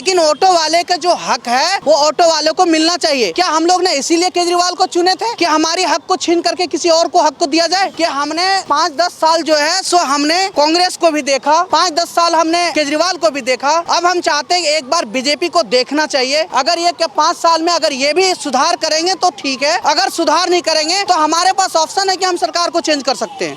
लेकिन ऑटो वाले का जो हक है वो ऑटो वाले को मिलना चाहिए। क्या हम लोग ने इसीलिए केजरीवाल को चुने थे कि हमारी हक को छीन करके किसी और को हक को दिया जाए? कि हमने 5-10 साल जो है सो हमने कांग्रेस को भी देखा, 5-10 साल हमने केजरीवाल को भी देखा। अब हम चाहते हैं एक बार बीजेपी को देखना चाहिए। अगर ये 5 साल में अगर ये भी सुधार करेंगे तो ठीक है, अगर सुधार नहीं करेंगे तो हमारे पास ऑप्शन है कि हम सरकार को चेंज कर सकते हैं।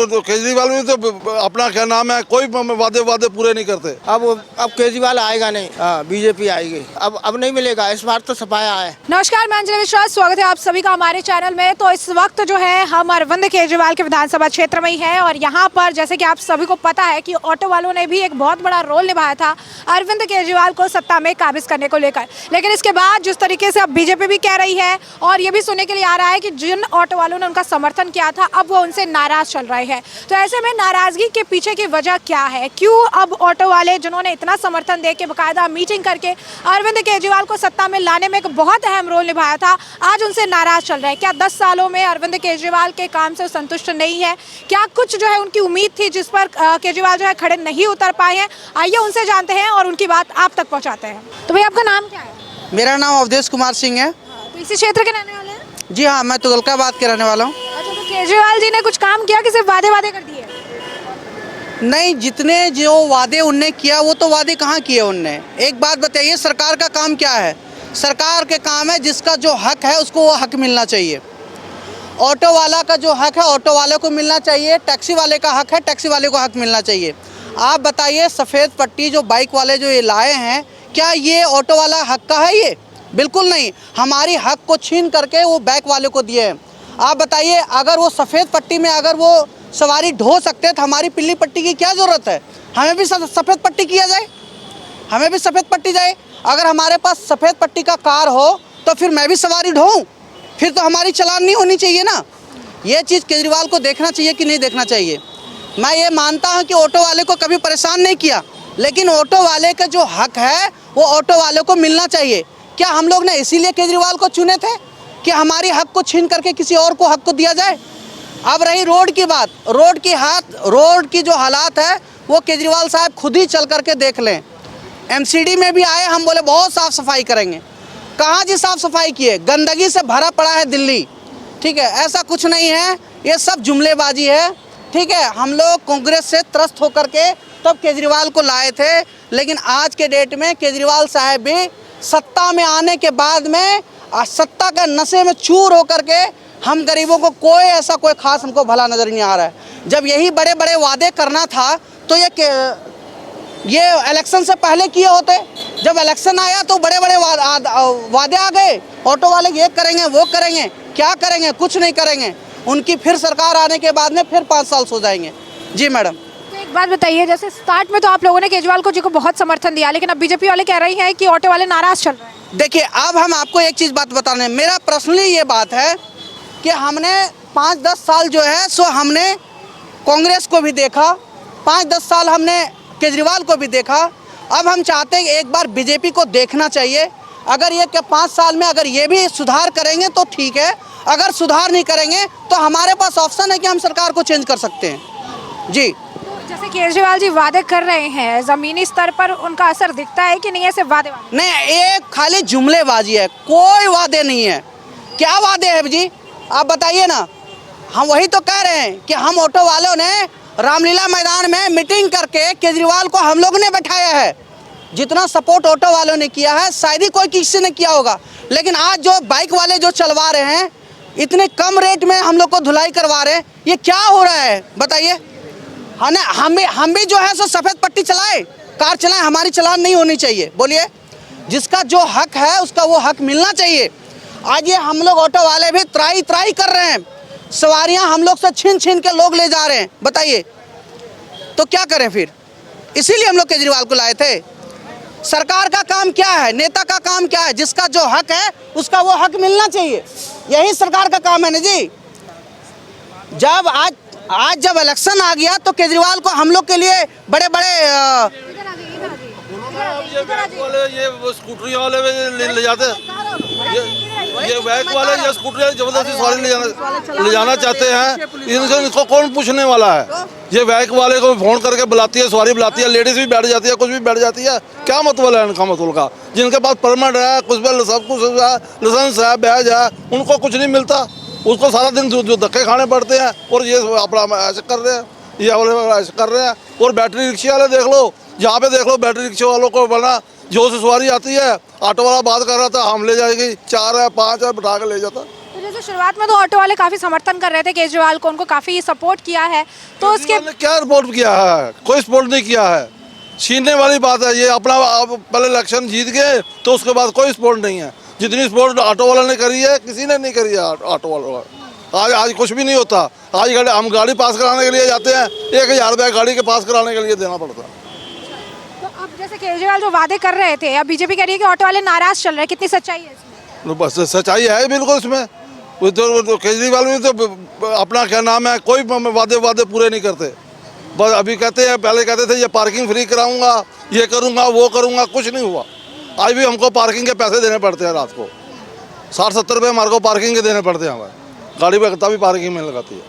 तो केजरीवाल भी तो अपना क्या नाम है, कोई वादे पूरे नहीं करते। अब केजरीवाल आएगा नहीं, बीजेपी आएगी। अब नहीं मिलेगा, इस बार तो सफाया है। नमस्कार, मैं अंजलि विश्वास, स्वागत है आप सभी का हमारे चैनल में। तो इस वक्त जो है हम अरविंद केजरीवाल के विधानसभा क्षेत्र में ही है और यहाँ पर जैसे कि आप सभी को पता है कि ऑटो वालों ने भी एक बहुत बड़ा रोल निभाया था अरविंद केजरीवाल को सत्ता में काबिज करने को लेकर। लेकिन इसके बाद जिस तरीके से अब बीजेपी भी कह रही है और ये भी सुनने के लिए आ रहा है कि जिन ऑटो वालों ने उनका समर्थन किया था अब वो उनसे नाराज चल रहे हैं। तो ऐसे में नाराजगी के पीछे की वजह क्या है? क्यों अब ऑटो वाले जिन्होंने इतना समर्थन दे के बाकायदा मीटिंग करके अरविंद केजरीवाल को सत्ता में लाने में एक बहुत अहम रोल निभाया था, आज उनसे नाराज चल रहे हैं? क्या 10 सालों में अरविंद केजरीवाल के काम से संतुष्ट नहीं है? क्या कुछ जो है उनकी उम्मीद थी जिस पर केजरीवाल जो है खड़े नहीं उतर पाए हैं? आइए उनसे जानते हैं और उनकी बात आप तक पहुंचाते हैं। तो भाई आपका नाम क्या है? मेरा नाम अवधेश कुमार सिंह है। तो इसी क्षेत्र के रहने वाले हैं? जी हाँ, मैं तुगलकाबाद के रहने वाला हूँ। अच्छा, तो केजरीवाल जी ने कुछ काम किया कि सिर्फ वादे कर दिए? नहीं, जितने जो वादे उनने किया वो तो वादे कहाँ किए उनने। एक बात बताइए, सरकार का काम क्या है? सरकार के काम है जिसका जो हक है उसको वो हक मिलना चाहिए। ऑटो वाला का जो हक है ऑटो वाले को मिलना चाहिए, टैक्सी वाले का हक है टैक्सी वाले को हक मिलना चाहिए। आप बताइए, सफ़ेद पट्टी जो बाइक वाले जो ये लाए हैं, क्या ये ऑटो वाला हक का है? ये बिल्कुल नहीं। हमारी हक को छीन करके वो बाइक वाले को दिए हैं। आप बताइए, अगर वो सफ़ेद पट्टी में अगर वो सवारी ढो सकते हैं तो हमारी पीली पट्टी की क्या ज़रूरत है? हमें भी सफ़ेद पट्टी किया जाए, हमें भी सफ़ेद पट्टी जाए। अगर हमारे पास सफ़ेद पट्टी का कार हो तो फिर मैं भी सवारी ढोऊँ, फिर तो हमारी चालान नहीं होनी चाहिए ना। ये चीज़ केजरीवाल को देखना चाहिए कि नहीं देखना चाहिए। मैं ये मानता हूँ कि ऑटो वाले को कभी परेशान नहीं किया, लेकिन ऑटो वाले का जो हक है वो ऑटो वाले को मिलना चाहिए। क्या हम लोग ने इसीलिए केजरीवाल को चुने थे कि हमारी हक को छीन करके किसी और को हक को दिया जाए? अब रही रोड की बात, रोड की जो हालात है वो केजरीवाल साहब खुद ही चल करके देख लें। एमसीडी में भी आए, हम बोले बहुत साफ़ सफाई करेंगे। कहाँ जी साफ़ सफाई किए? गंदगी से भरा पड़ा है दिल्ली। ठीक है, ऐसा कुछ नहीं है, ये सब जुमलेबाजी है। ठीक है, हम लोग कांग्रेस से त्रस्त होकर के तब केजरीवाल को लाए थे, लेकिन आज के डेट में केजरीवाल साहब भी सत्ता में आने के बाद में सत्ता का नशे में चूर होकर के हम गरीबों को कोई ऐसा कोई खास हमको भला नज़र नहीं आ रहा है। जब यही बड़े बड़े वादे करना था तो ये इलेक्शन से पहले किए होते। जब इलेक्शन आया तो बड़े बड़े वादे आ गए, ऑटो वाले ये करेंगे वो करेंगे, क्या करेंगे? कुछ नहीं करेंगे। उनकी फिर सरकार आने के बाद में फिर 5 साल सो जाएंगे। जी मैडम, तो एक बात बताइए, जैसे स्टार्ट में तो आप लोगों ने केजरीवाल को जी को बहुत समर्थन दिया, लेकिन अब बीजेपी वाले कह रही हैं कि ऑटो वाले नाराज चल रहे हैं। देखिए, अब हम आपको एक चीज़ बात बताने, मेरा पर्सनली ये बात है कि हमने 5-10 साल जो है सो हमने कांग्रेस को भी देखा, 5-10 साल हमने केजरीवाल को भी देखा। अब हम चाहते हैं एक बार बीजेपी को देखना चाहिए। अगर ये 5 साल में अगर ये भी सुधार करेंगे तो ठीक है, अगर सुधार नहीं करेंगे तो हमारे पास ऑप्शन है कि हम सरकार को चेंज कर सकते हैं। जी, तो जैसे केजरीवाल जी वादे कर रहे हैं, ज़मीनी स्तर पर उनका असर दिखता है कि नहीं? ऐसे वादे नहीं, एक खाली जुमलेबाजी है, कोई वादे नहीं है। क्या वादे हैं जी, आप बताइए ना। हम वही तो कह रहे हैं कि हम ऑटो वालों ने रामलीला मैदान में मीटिंग करके केजरीवाल को हम लोगों ने बैठाया है। जितना सपोर्ट ऑटो वालों ने किया है शायद ही कोई किसी ने किया होगा, लेकिन आज जो बाइक वाले जो चलवा रहे हैं, इतने कम रेट में हम लोग को धुलाई करवा रहे हैं, ये क्या हो रहा है बताइए? हम भी जो है सो सफ़ेद पट्टी चलाए, कार चलाएं, हमारी चालान नहीं होनी चाहिए। बोलिए, जिसका जो हक है उसका वो हक मिलना चाहिए। आज ये हम लोग ऑटो वाले भी त्राई कर रहे हैं, सवारियां हम लोग से छीन के लोग ले जा रहे हैं। बताइए तो क्या करें फिर? इसीलिए हम लोग केजरीवाल को लाए थे। सरकार का काम क्या है, नेता का काम क्या है? जिसका जो हक है उसका वो हक मिलना चाहिए, यही सरकार का काम है ना जी। जब आज जब इलेक्शन आ गया तो केजरीवाल को हम लोग के लिए बड़े ये स्कूटरी वाले ले जाते हैं, ये बाइक वाले या स्कूटरी जबरदस्ती सवारी ले जाना चाहते हैं, इनको कौन पूछने वाला है? ये बाइक वाले को फोन करके बुलाती है, सवारी बुलाती है, लेडीज भी बैठ जाती है, कुछ भी बैठ जाती है। क्या मतलब है इनका मतलब का? जिनके पास परमिट है, कुछ भी सब कुछ है, लाइसेंस है, बैज है, उनको कुछ नहीं मिलता। उसको सारा दिन जो धक्के खाने पड़ते हैं और ये अपना ऐसे कर रहे हैं, ये वाले ऐसे कर रहे हैं। और बैटरी रिक्शे वाले देख लो, जहाँ पे देख लो बैटरी रिक्शे वालों को बना जो से सवारी आती है, ऑटो वाला बात कर रहा था हम ले जाएगी, 4 है 5 है बिठा के ले जाता। तो जैसे शुरुआत में तो ऑटो वाले काफी समर्थन कर रहे थे केजरीवाल को, उनको काफी सपोर्ट किया है, तो उसके क्या रिपोर्ट किया है? कोई सपोर्ट नहीं किया है। छीनने वाली बात है ये। अपना आप पहले इलेक्शन जीत गए तो उसके बाद कोई सपोर्ट नहीं है। जितनी सपोर्ट ऑटो वाला ने करी है किसी ने नहीं करी है ऑटो वाला। आज कुछ भी नहीं होता। आज हम गाड़ी पास कराने के लिए जाते हैं, 1000 रुपया गाड़ी के पास कराने के लिए देना पड़ता है। तो अब जैसे केजरीवाल जो वादे कर रहे थे, अब बीजेपी कह रही है कि ऑटो वाले नाराज चल रहे हैं, कितनी सच्चाई है इसमें? बस सच्चाई है बिल्कुल इसमें। वो तो केजरीवाल भी तो अपना क्या नाम है, कोई वादे पूरे नहीं करते। बस अभी कहते हैं, पहले कहते थे ये पार्किंग फ्री कराऊंगा, ये करूंगा, वो करूंगा, कुछ नहीं हुआ। आज भी हमको पार्किंग के पैसे देने पड़ते हैं। रात को 60-70 रुपये हमारे को पार्किंग के देने पड़ते हैं। हमारे गाड़ी पे तभी पार्किंग में लगाती है,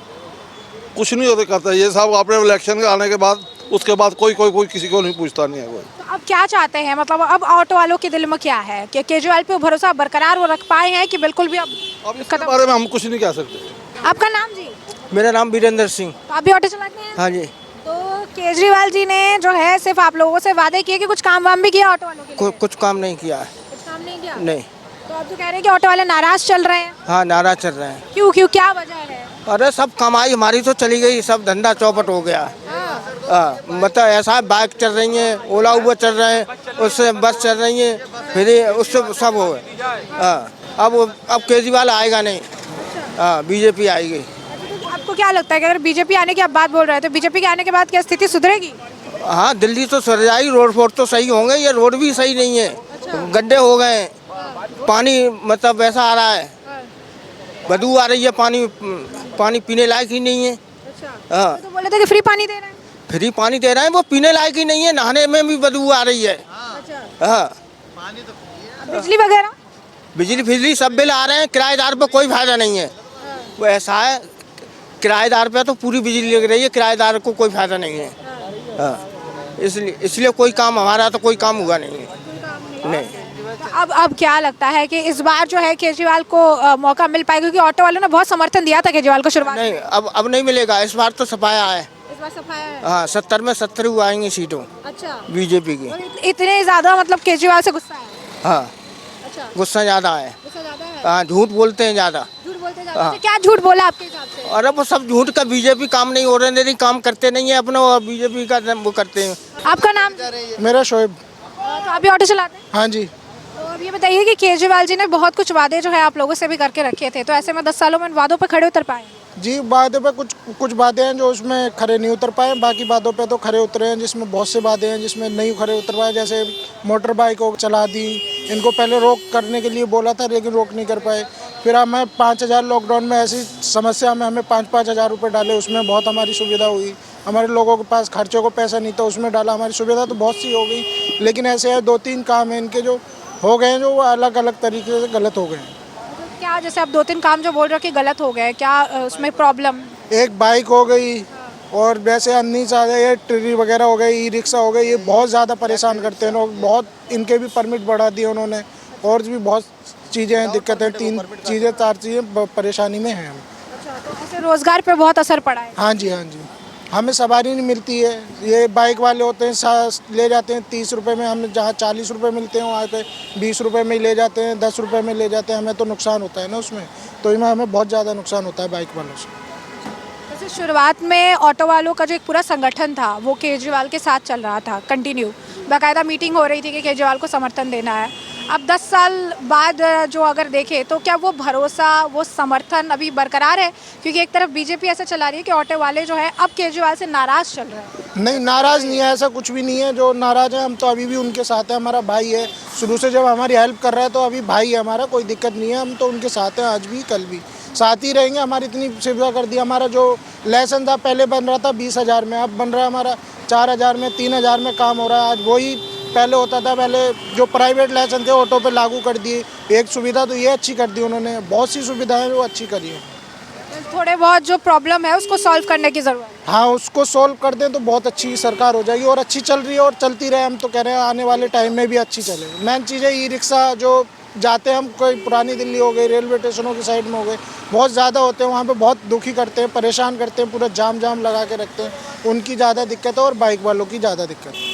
कुछ नहीं होते करता। ये सब अपने इलेक्शन के आने के बाद उसके बाद कोई किसी को नहीं पूछता नहीं है कोई। तो अब क्या चाहते हैं, मतलब अब ऑटो वालों के दिल में क्या है कि केजरीवाल पे भरोसा बरकरार वो रख पाए हैं कि बिल्कुल भी अब इसके बारे में हम कुछ नहीं कह सकते। आपका नाम जी? मेरा नाम वीरेंद्र सिंह। तो आप भी ऑटो चलाते हैं? हाँ जी। तो केजरीवाल जी ने जो है सिर्फ आप लोगों से वादे किए कि कुछ काम वाम भी किया ऑटो वालों के लिए? कुछ काम नहीं किया है। कुछ काम नहीं किया? नहीं। तो आप तो कह रहे हैं कि ऑटो वाले नाराज चल रहे हैं। हाँ, नाराज चल रहे हैं। क्यों क्या वजह है? अरे सब कमाई हमारी तो चली गई, सब धंधा चौपट हो गया। मतलब ऐसा बाइक चल रही है, ओला उबर चल रहे हैं, उससे बस चल रही है, फिर उससे सब हो अब केजरीवाल आएगा नहीं। बीजेपी आएगी। तो आपको क्या लगता है कि अगर बीजेपी आने की आप बात बोल रहे हैं तो बीजेपी के आने के बाद क्या स्थिति सुधरेगी? हाँ, दिल्ली तो सर जाएगी, रोड तो सही होंगे। ये रोड भी सही नहीं है, गड्ढे हो गए हैं, पानी मतलब वैसा आ रहा है, बदबू आ रही है, पानी पीने लायक ही नहीं है। हाँ, तो बोले थे कि फ्री पानी दे रहे हैं। फ्री पानी दे रहे हैं, वो पीने लायक ही नहीं है, नहाने में भी बदबू आ रही है। हाँ, बिजली वगैरह? बिजली सब बिल आ रहे हैं, किराएदार पे कोई फायदा नहीं है। वो ऐसा है, किराएदार पे तो पूरी बिजली लग रही है, किराएदार को कोई फायदा नहीं है। हाँ, इसलिए कोई काम हमारा तो कोई काम हुआ नहीं है। नहीं। अब क्या लगता है कि इस बार जो है केजरीवाल को मौका मिल पाएगा? क्योंकि ऑटो वालों ने बहुत समर्थन दिया था केजरीवाल को शुरुआत में। नहीं, अब नहीं मिलेगा। इस बार तो सफाया है। इस बार सफाया है। हाँ, 70 में 70 हुआ आएंगी सीटों। अच्छा। बीजेपी की। और इतने ज्यादा मतलब केजरीवाल से गुस्सा है? हाँ। अच्छा। गुस्सा ज्यादा है। गुस्सा ज्यादा है? हाँ, झूठ बोलते हैं ज्यादा। झूठ बोलते हैं ज्यादा? क्या झूठ बोला आपके हिसाब से? अरे वो सब झूठ का, बीजेपी काम नहीं हो रहे हैं, काम करते नहीं है अपना, बीजेपी का वो करते हैं। आपका नाम? मेरा शोएब। तो आप भी ऑटो चलाते हैं? हाँ जी। तो अब ये बताइए कि केजरीवाल जी ने बहुत कुछ वादे जो है आप लोगों से भी करके रखे थे, तो ऐसे में 10 सालों में वादों पर खड़े उतर पाए? जी, वादे पे कुछ बातें हैं जो उसमें खरे नहीं उतर पाए, बाकी बातों पे तो खरे उतरे हैं, जिसमें बहुत से बातें हैं जिसमें नहीं खरे उतर पाए। जैसे मोटर बाइक को चला दी, इनको पहले रोक करने के लिए बोला था लेकिन रोक नहीं कर पाए। फिर हमें 5000 लॉकडाउन में ऐसी समस्या में हमें 5-5 हज़ार रुपये डाले, उसमें बहुत हमारी सुविधा हुई। हमारे लोगों के पास खर्चों को पैसा नहीं था, उसमें डाला, हमारी सुविधा तो बहुत सी हो गई। लेकिन ऐसे है 2-3 काम हैं इनके जो हो गए हैं, जो अलग अलग तरीके से गलत हो गए हैं। क्या जैसे आप 2-3 काम जो बोल रहे हो कि गलत हो गए, क्या उसमें प्रॉब्लम? एक बाइक हो गई और वैसे अन्य ज़्यादा ये ट्री वगैरह हो गई, ई रिक्शा हो गई, ये बहुत ज़्यादा परेशान करते हैं लोग। बहुत इनके भी परमिट बढ़ा दिए उन्होंने, और भी बहुत चीज़ें हैं, दिक्कतें, 4 चीज़ें परेशानी में हैं हम। अच्छा, तो ऐसे रोजगार पे बहुत असर पड़ा है? हाँ जी, हाँ जी। हमें सवारी नहीं मिलती है। ये बाइक वाले होते हैं, ले जाते हैं 30 रुपये में, हमें जहाँ 40 रुपये मिलते हैं वहाँ पे 20 रुपये में ही ले जाते हैं, 10 रुपये में ले जाते हैं। हमें तो नुकसान होता है ना उसमें, तो इसमें हमें बहुत ज़्यादा नुकसान होता है बाइक वालों से। जैसे शुरुआत में ऑटो वालों का जो एक पूरा संगठन था वो केजरीवाल के साथ चल रहा था, कंटिन्यू बाकायदा मीटिंग हो रही थी कि केजरीवाल को समर्थन देना है। अब 10 साल बाद जो अगर देखें तो क्या वो भरोसा, वो समर्थन अभी बरकरार है? क्योंकि एक तरफ बीजेपी ऐसा चला रही है कि ऑटो वाले जो है अब केजरीवाल से नाराज चल रहे हैं। नहीं, नाराज़ नहीं है, ऐसा कुछ भी नहीं है। जो नाराज़ है हम तो अभी भी उनके साथ हैं, हमारा भाई है, शुरू से जब हमारी हेल्प कर रहा है तो अभी भाई है हमारा, कोई दिक्कत नहीं है। हम तो उनके साथ हैं, आज भी कल भी साथ ही रहेंगे। हमारी इतनी सुविधा कर दी। हमारा जो लाइसेंस था पहले बन रहा था 20,000 में, अब बन रहा है हमारा 4,000 में, 3,000 में काम हो रहा है। आज वही पहले होता था, पहले जो प्राइवेट लाइसेंस थे ऑटो पे लागू कर दिए। एक सुविधा तो ये अच्छी कर दी उन्होंने, बहुत सी सुविधाएं वो अच्छी करी है। थोड़े बहुत जो प्रॉब्लम है उसको सॉल्व करने की ज़रूरत है। हाँ उसको सोल्व कर दें तो बहुत अच्छी सरकार हो जाएगी और अच्छी चल रही है और चलती रहे। हम तो कह रहे हैं आने वाले टाइम में भी अच्छी चले। मेन चीज़ है ई रिक्शा जो जाते हैं हम, कोई पुरानी दिल्ली हो गई, रेलवे स्टेशनों की साइड में हो गए, बहुत ज़्यादा होते हैं वहाँ पे, बहुत दुखी करते हैं, परेशान करते हैं, पूरा जाम लगा के रखते हैं। उनकी ज़्यादा दिक्कत है और बाइक वालों की ज़्यादा दिक्कत है।